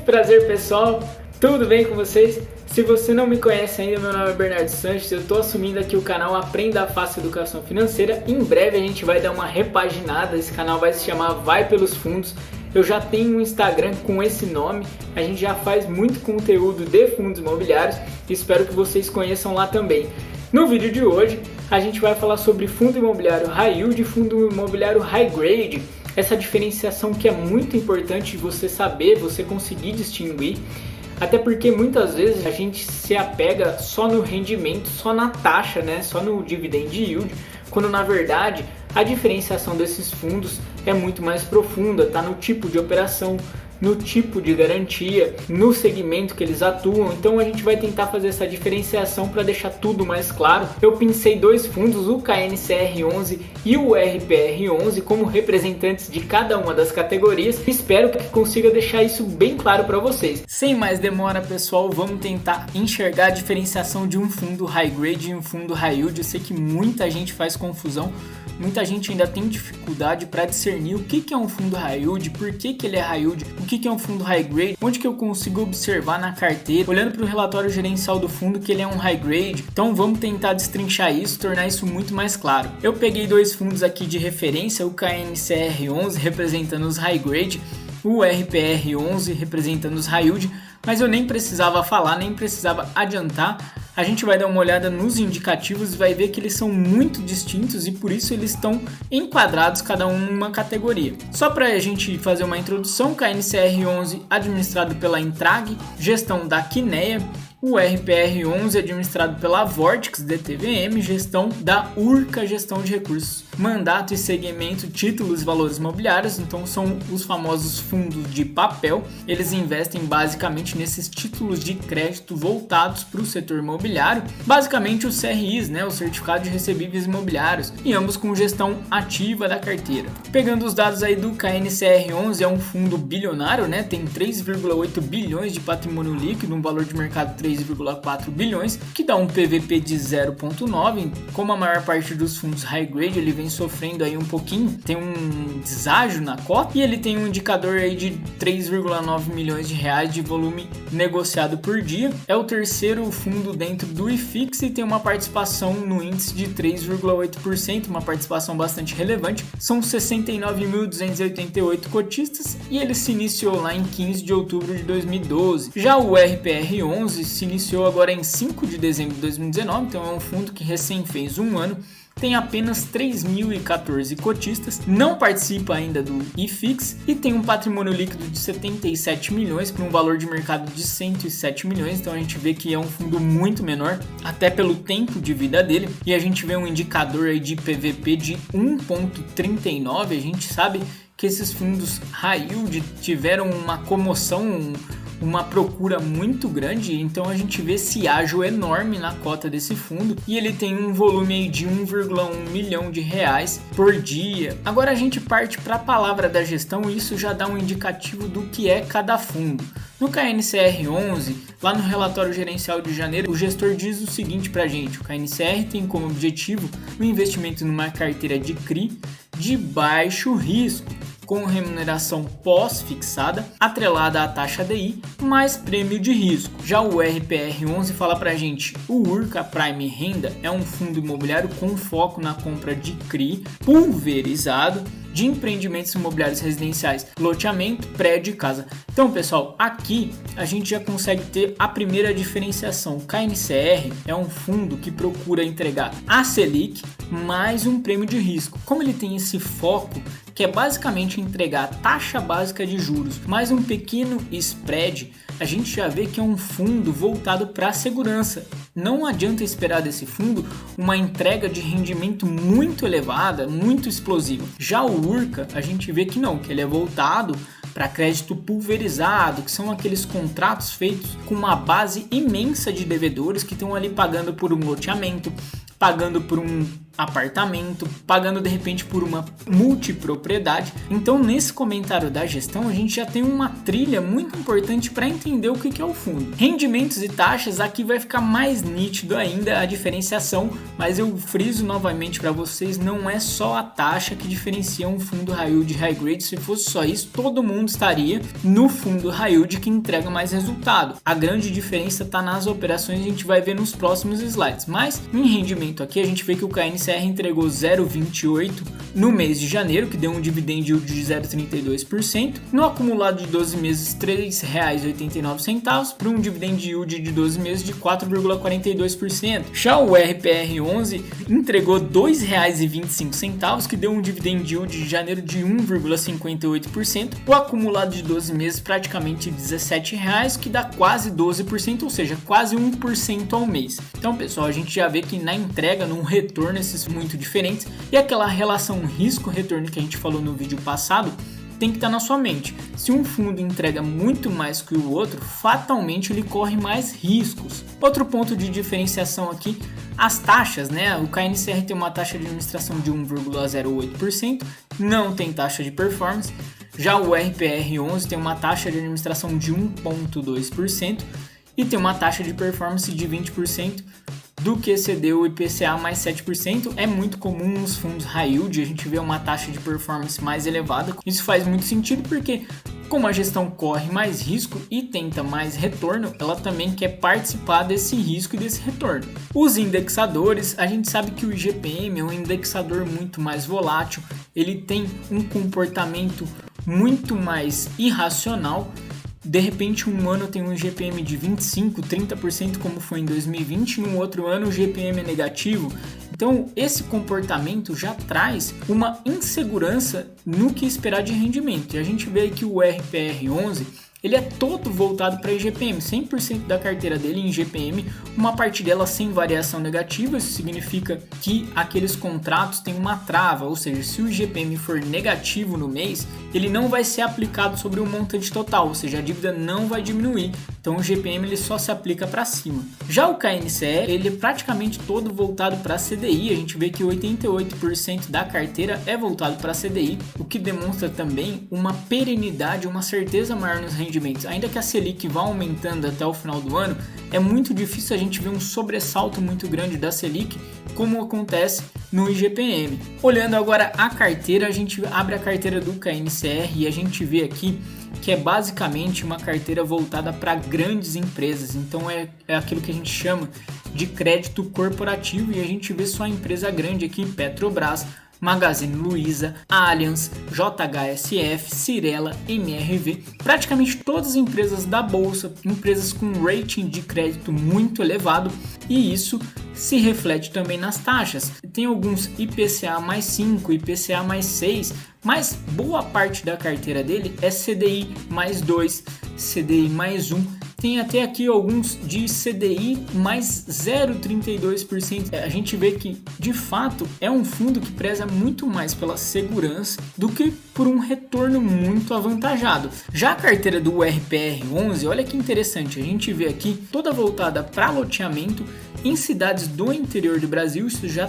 Prazer pessoal, tudo bem com vocês? Se você não me conhece ainda, meu nome é Bernardo Sanches, eu estou assumindo aqui o canal Aprenda Fácil Educação Financeira. Em breve a gente vai dar uma repaginada, esse canal vai se chamar Vai Pelos Fundos. Eu já tenho um Instagram com esse nome, a gente já faz muito conteúdo de fundos imobiliários e espero que vocês conheçam lá também. No vídeo de hoje a gente vai falar sobre fundo imobiliário High Yield e fundo imobiliário High Grade. Essa diferenciação que é muito importante de você saber, você conseguir distinguir, até porque muitas vezes a gente se apega só no rendimento, só na taxa, né? Só no dividend yield, quando na verdade a diferenciação desses fundos é muito mais profunda, tá no tipo de operação, no tipo de garantia, no segmento que eles atuam. Então a gente vai tentar fazer essa diferenciação para deixar tudo mais claro. Eu pensei dois fundos, o KNCR11 e o RPR11, como representantes de cada uma das categorias. Espero que consiga deixar isso bem claro para vocês. Sem mais demora, pessoal, vamos tentar enxergar a diferenciação de um fundo High Grade e um fundo High Yield. Eu sei que muita gente faz confusão. Muita gente ainda tem dificuldade para discernir o que é um fundo High Yield, por que ele é High Yield, o que é um fundo High Grade, onde que eu consigo observar na carteira, olhando para o relatório gerencial do fundo que ele é um High Grade. Então vamos tentar destrinchar isso, tornar isso muito mais claro. Eu peguei dois fundos aqui de referência, o KNCR11 representando os High Grade, o RPR11 representando os High Yield, mas eu nem precisava falar, nem precisava adiantar. A gente vai dar uma olhada nos indicativos e vai ver que eles são muito distintos e por isso eles estão enquadrados cada um numa categoria. Só para a gente fazer uma introdução, o KNCR11 administrado pela Intrag, gestão da Kinea, o RPR11 administrado pela Vortex DTVM, gestão da Urca Gestão de Recursos. Mandato e segmento, títulos e valores imobiliários, então são os famosos fundos de papel. Eles investem basicamente nesses títulos de crédito voltados para o setor imobiliário, basicamente os CRIs, né, os certificados de recebíveis imobiliários, e ambos com gestão ativa da carteira. Pegando os dados aí do KNCR11, é um fundo bilionário, né, tem 3,8 bilhões de patrimônio líquido, um valor de mercado 3,4 bilhões, que dá um PVP de 0,9. Como a maior parte dos fundos High Grade, ele vem sofrendo aí um pouquinho, tem um deságio na cota, e ele tem um indicador aí de 3,9 milhões de reais de volume negociado por dia. É o terceiro fundo dentro do IFIX e tem uma participação no índice de 3,8%, uma participação bastante relevante. São 69.288 cotistas e ele se iniciou lá em 15 de outubro de 2012. Já o RPR11 se iniciou agora em 5 de dezembro de 2019, então é um fundo que recém fez um ano, tem apenas 3.014 cotistas, não participa ainda do IFIX e tem um patrimônio líquido de 77 milhões para um valor de mercado de 107 milhões, então a gente vê que é um fundo muito menor, até pelo tempo de vida dele, e a gente vê um indicador aí de PVP de 1,39, a gente sabe que esses fundos High Yield tiveram uma comoção, uma procura muito grande, então a gente vê esse ágio enorme na cota desse fundo e ele tem um volume aí de 1,1 milhão de reais por dia. Agora a gente parte para a palavra da gestão e isso já dá um indicativo do que é cada fundo. No KNCR11, lá no relatório gerencial de janeiro, o gestor diz o seguinte pra gente: o KNCR tem como objetivo o investimento numa carteira de CRI de baixo risco, com remuneração pós-fixada, atrelada à taxa DI, mais prêmio de risco. Já o RPR11 fala pra gente: o Urca Prime Renda é um fundo imobiliário com foco na compra de CRI pulverizado de empreendimentos imobiliários residenciais, loteamento, prédio e casa. Então, pessoal, aqui a gente já consegue ter a primeira diferenciação. O KNCR é um fundo que procura entregar a Selic mais um prêmio de risco. Como ele tem esse foco, que é basicamente entregar a taxa básica de juros mais um pequeno spread, a gente já vê que é um fundo voltado para a segurança. Não adianta esperar desse fundo uma entrega de rendimento muito elevada, muito explosiva. Já o Urca, a gente vê que não, que ele é voltado para crédito pulverizado, que são aqueles contratos feitos com uma base imensa de devedores que estão ali pagando por um loteamento, pagando por um apartamento, pagando de repente por uma multipropriedade. Então nesse comentário da gestão a gente já tem uma trilha muito importante para entender o que é o fundo. Rendimentos e taxas, aqui vai ficar mais nítido ainda a diferenciação, mas eu friso novamente para vocês, não é só a taxa que diferencia um fundo high yield e high grade. Se fosse só isso, todo mundo estaria no fundo high yield que entrega mais resultado. A grande diferença está nas operações, a gente vai ver nos próximos slides, mas em rendimento aqui a gente vê que o KNCR entregou 0,28 no mês de janeiro, que deu um dividend yield de 0,32%, no acumulado de 12 meses R$ 3,89 para um dividend yield de 12 meses de 4,42%. Já o RPR11 entregou R$ 2,25, que deu um dividend yield de janeiro de 1,58%, o acumulado de 12 meses praticamente R$ 17,00, que dá quase 12%, ou seja, quase 1% ao mês. Então, pessoal, a gente já vê que na entrega, num retorno, esses muito diferentes, e aquela relação risco-retorno que a gente falou no vídeo passado tem que estar na sua mente. Se um fundo entrega muito mais que o outro, fatalmente ele corre mais riscos. Outro ponto de diferenciação aqui, as taxas, né? O KNCR tem uma taxa de administração de 1,08%, não tem taxa de performance. Já o RPR11 tem uma taxa de administração de 1,2% e tem uma taxa de performance de 20%, do que excedeu o IPCA mais 7%. É muito comum nos fundos high yield a gente vê uma taxa de performance mais elevada. Isso faz muito sentido porque, como a gestão corre mais risco e tenta mais retorno, ela também quer participar desse risco e desse retorno. Os indexadores, a gente sabe que o IGPM é um indexador muito mais volátil, ele tem um comportamento muito mais irracional. De repente um ano tem um IGPM de 25%, 30% como foi em 2020, no outro ano o IGPM é negativo. Então esse comportamento já traz uma insegurança no que esperar de rendimento. E a gente vê que o RPR11 ele é todo voltado para IGPM, 100% da carteira dele em IGPM, uma parte dela sem variação negativa. Isso significa que aqueles contratos têm uma trava, ou seja, se o IGPM for negativo no mês, ele não vai ser aplicado sobre o montante total, ou seja, a dívida não vai diminuir. Então o IGPM ele só se aplica para cima. Já o KNCR, ele é praticamente todo voltado para CDI, a gente vê que 88% da carteira é voltado para CDI, o que demonstra também uma perenidade, uma certeza maior nos rendimentos. Ainda que a Selic vá aumentando até o final do ano, é muito difícil a gente ver um sobressalto muito grande da Selic, como acontece no IGPM. Olhando agora a carteira, a gente abre a carteira do KNCR e a gente vê aqui que é basicamente uma carteira voltada para grandes empresas. Então é aquilo que a gente chama de crédito corporativo, e a gente vê só empresa grande aqui: Petrobras, Magazine Luiza, Allianz, JHSF, Cyrela, MRV, praticamente todas as empresas da bolsa, empresas com rating de crédito muito elevado, e isso se reflete também nas taxas. Tem alguns IPCA mais 5, IPCA mais 6, mas boa parte da carteira dele é CDI mais 2, CDI mais 1. Tem até aqui alguns de CDI mais 0,32%. A gente vê que, de fato, é um fundo que preza muito mais pela segurança do que por um retorno muito avantajado. Já a carteira do RPR11, olha que interessante, a gente vê aqui toda voltada para loteamento em cidades do interior do Brasil. Isso já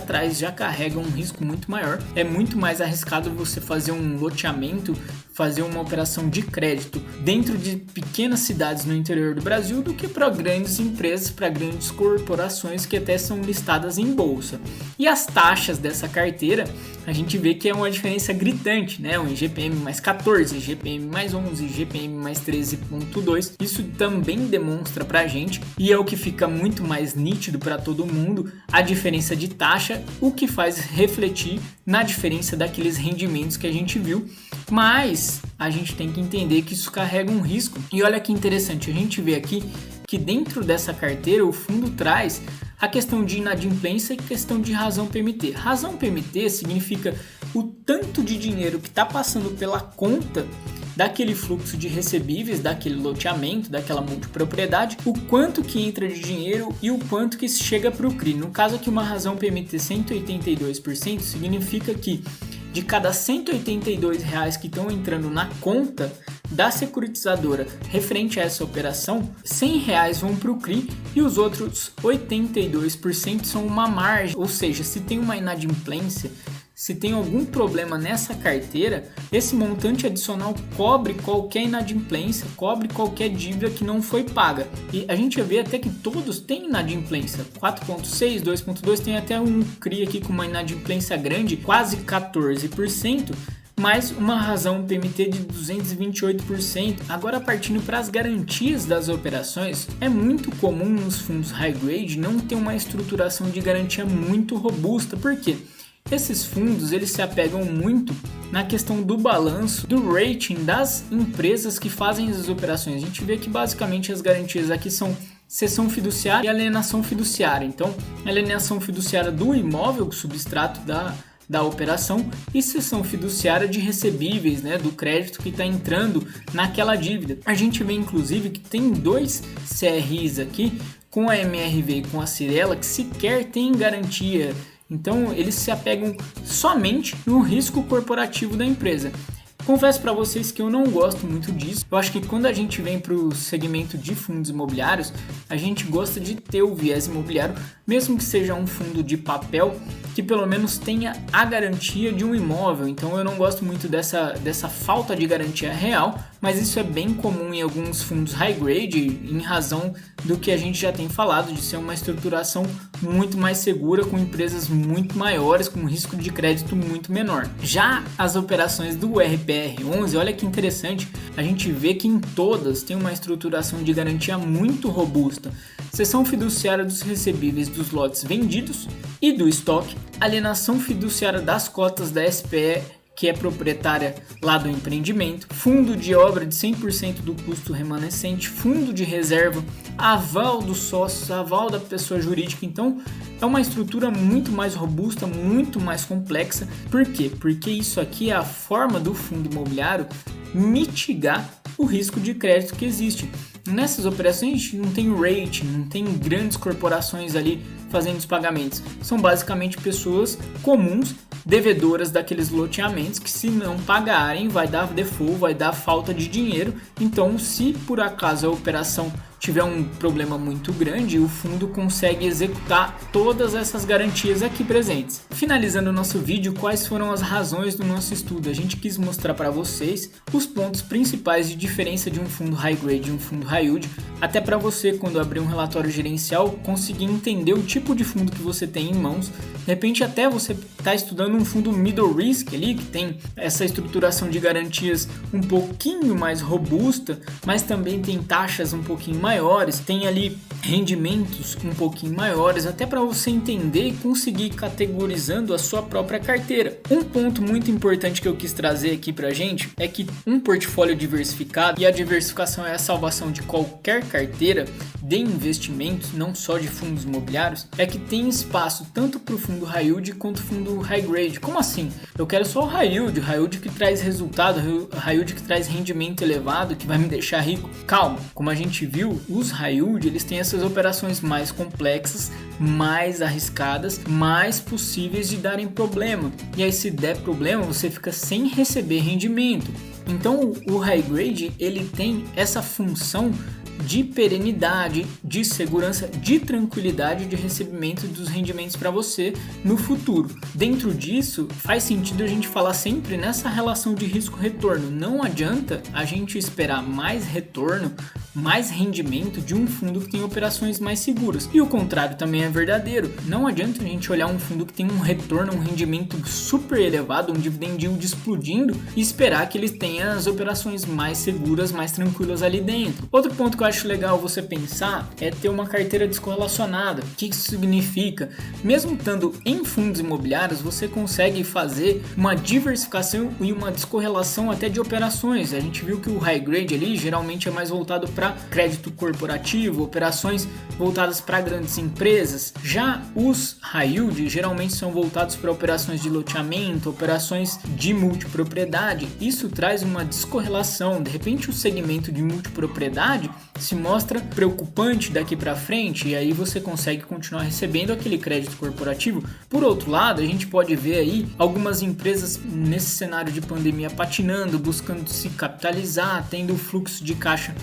carrega um risco muito maior. É muito mais arriscado você fazer um loteamento, fazer uma operação de crédito dentro de pequenas cidades no interior do Brasil do que para grandes empresas, para grandes corporações que até são listadas em bolsa. E as taxas dessa carteira, a gente vê que é uma diferença gritante, né? Um IGPM mais 14, IGPM mais 11, IGPM mais 13,2. Isso também demonstra para a gente, e é o que fica muito mais nítido para todo mundo, a diferença de taxa, o que faz refletir na diferença daqueles rendimentos que a gente viu. Mas a gente tem que entender que isso carrega um risco. E olha que interessante, a gente vê aqui que dentro dessa carteira o fundo traz a questão de inadimplência e questão de razão PMT. Razão PMT significa o tanto de dinheiro que está passando pela conta daquele fluxo de recebíveis, daquele loteamento, daquela multipropriedade, o quanto que entra de dinheiro e o quanto que chega para o CRI. No caso aqui, uma razão PMT 182% significa que de cada R$182 que estão entrando na conta da securitizadora referente a essa operação, R$100 vão para o CRI e os outros 82% são uma margem, ou seja, se tem uma inadimplência, se tem algum problema nessa carteira, esse montante adicional cobre qualquer inadimplência, cobre qualquer dívida que não foi paga. E a gente vê até que todos têm inadimplência, 4.6, 2.2, tem até um CRI aqui com uma inadimplência grande, quase 14%, mais uma razão PMT de 228%. Agora, partindo para as garantias das operações, é muito comum nos fundos high grade não ter uma estruturação de garantia muito robusta. Por quê? Esses fundos eles se apegam muito na questão do balanço, do rating das empresas que fazem as operações. A gente vê que basicamente as garantias aqui são cessão fiduciária e alienação fiduciária. Então, alienação fiduciária do imóvel, substrato da operação, e cessão fiduciária de recebíveis, né, do crédito que está entrando naquela dívida. A gente vê inclusive que tem 2 CRIs aqui, com a MRV e com a Cyrela, que sequer tem garantia. Então eles se apegam somente no risco corporativo da empresa. Confesso para vocês que eu não gosto muito disso. Eu acho que quando a gente vem para o segmento de fundos imobiliários, a gente gosta de ter o viés imobiliário, mesmo que seja um fundo de papel, que pelo menos tenha a garantia de um imóvel. Então eu não gosto muito dessa falta de garantia real, mas isso é bem comum em alguns fundos high grade, em razão do que a gente já tem falado, de ser uma estruturação muito mais segura, com empresas muito maiores, com risco de crédito muito menor. Já as operações do RPR11, olha que interessante, a gente vê que em todas tem uma estruturação de garantia muito robusta. Cessão fiduciária dos recebíveis dos lotes vendidos e do estoque, alienação fiduciária das cotas da SPE, que é proprietária lá do empreendimento, fundo de obra de 100% do custo remanescente, fundo de reserva, aval dos sócios, aval da pessoa jurídica. Então é uma estrutura muito mais robusta, muito mais complexa. Por quê? Porque isso aqui é a forma do fundo imobiliário mitigar o risco de crédito que existe. Nessas operações a gente não tem rating, não tem grandes corporações ali fazendo os pagamentos. São basicamente pessoas comuns, devedoras daqueles loteamentos, que se não pagarem vai dar default, vai dar falta de dinheiro. Então, se por acaso a operação tiver um problema muito grande, o fundo consegue executar todas essas garantias aqui presentes. Finalizando o nosso vídeo, quais foram as razões do nosso estudo? A gente quis mostrar para vocês os pontos principais de diferença de um fundo high grade e um fundo high yield, até para você, quando abrir um relatório gerencial, conseguir entender o tipo de fundo que você tem em mãos. De repente até você está estudando um fundo middle risk ali, que tem essa estruturação de garantias um pouquinho mais robusta, mas também tem taxas um pouquinho maiores, tem ali rendimentos um pouquinho maiores, até para você entender e conseguir categorizando a sua própria carteira. Um ponto muito importante que eu quis trazer aqui pra gente é que um portfólio diversificado, e a diversificação é a salvação de qualquer carteira de investimentos, não só de fundos imobiliários, é que tem espaço tanto para o fundo high yield quanto o fundo high grade. Como assim? Eu quero só o high yield que traz resultado, high yield que traz rendimento elevado, que vai me deixar rico. Calma, como a gente viu, os high yield eles têm essas operações mais complexas, mais arriscadas, mais possíveis de darem problema. E aí, se der problema, você fica sem receber rendimento. Então o high grade ele tem essa função de perenidade, de segurança, de tranquilidade de recebimento dos rendimentos para você no futuro. Dentro disso, faz sentido a gente falar sempre nessa relação de risco-retorno. Não adianta a gente esperar mais retorno, mais rendimento de um fundo que tem operações mais seguras. E o contrário também é verdadeiro. Não adianta a gente olhar um fundo que tem um retorno, um rendimento super elevado, um dividend yield explodindo e esperar que ele tenha as operações mais seguras, mais tranquilas ali dentro. Outro ponto que eu acho legal você pensar é ter uma carteira descorrelacionada. O que isso significa? Mesmo estando em fundos imobiliários, você consegue fazer uma diversificação e uma descorrelação até de operações. A gente viu que o high grade ali geralmente é mais voltado para para crédito corporativo, operações voltadas para grandes empresas. Já os high yield geralmente são voltados para operações de loteamento, operações de multipropriedade. Isso traz uma descorrelação. De repente o segmento de multipropriedade se mostra preocupante daqui para frente e aí você consegue continuar recebendo aquele crédito corporativo. Por outro lado, a gente pode ver aí algumas empresas nesse cenário de pandemia patinando, buscando se capitalizar, tendo um fluxo de caixa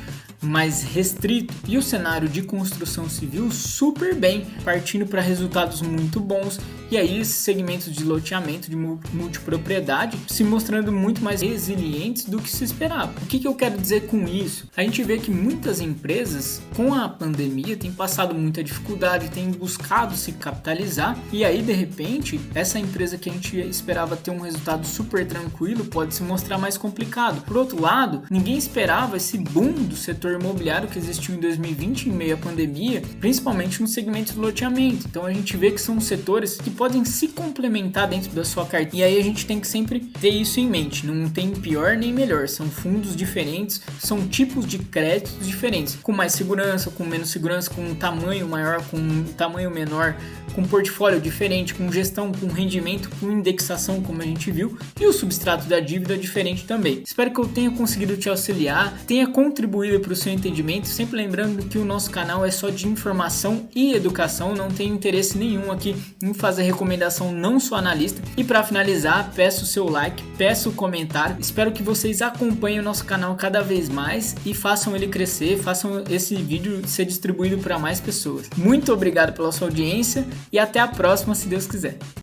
mais restrito e o cenário de construção civil super bem, partindo para resultados muito bons, e aí esses segmentos de loteamento, de multipropriedade se mostrando muito mais resilientes do que se esperava. O que eu quero dizer com isso? A gente vê que muitas empresas com a pandemia têm passado muita dificuldade, têm buscado se capitalizar, e aí de repente essa empresa que a gente esperava ter um resultado super tranquilo pode se mostrar mais complicado. Por outro lado, ninguém esperava esse boom do setor imobiliário que existiu em 2020 em meio à pandemia, principalmente no segmento do loteamento. Então a gente vê que são setores que podem se complementar dentro da sua carteira, e aí a gente tem que sempre ter isso em mente. Não tem pior nem melhor, são fundos diferentes, são tipos de créditos diferentes, com mais segurança, com menos segurança, com um tamanho maior, com um tamanho menor, com portfólio diferente, com gestão, com rendimento, com indexação, como a gente viu, e o substrato da dívida diferente também. Espero que eu tenha conseguido te auxiliar, tenha contribuído para o seu entendimento, sempre lembrando que o nosso canal é só de informação e educação, não tem interesse nenhum aqui em fazer recomendação, não sou analista. E para finalizar, peço o seu like, peço o comentário, espero que vocês acompanhem o nosso canal cada vez mais e façam ele crescer, façam esse vídeo ser distribuído para mais pessoas. Muito obrigado pela sua audiência e até a próxima, se Deus quiser.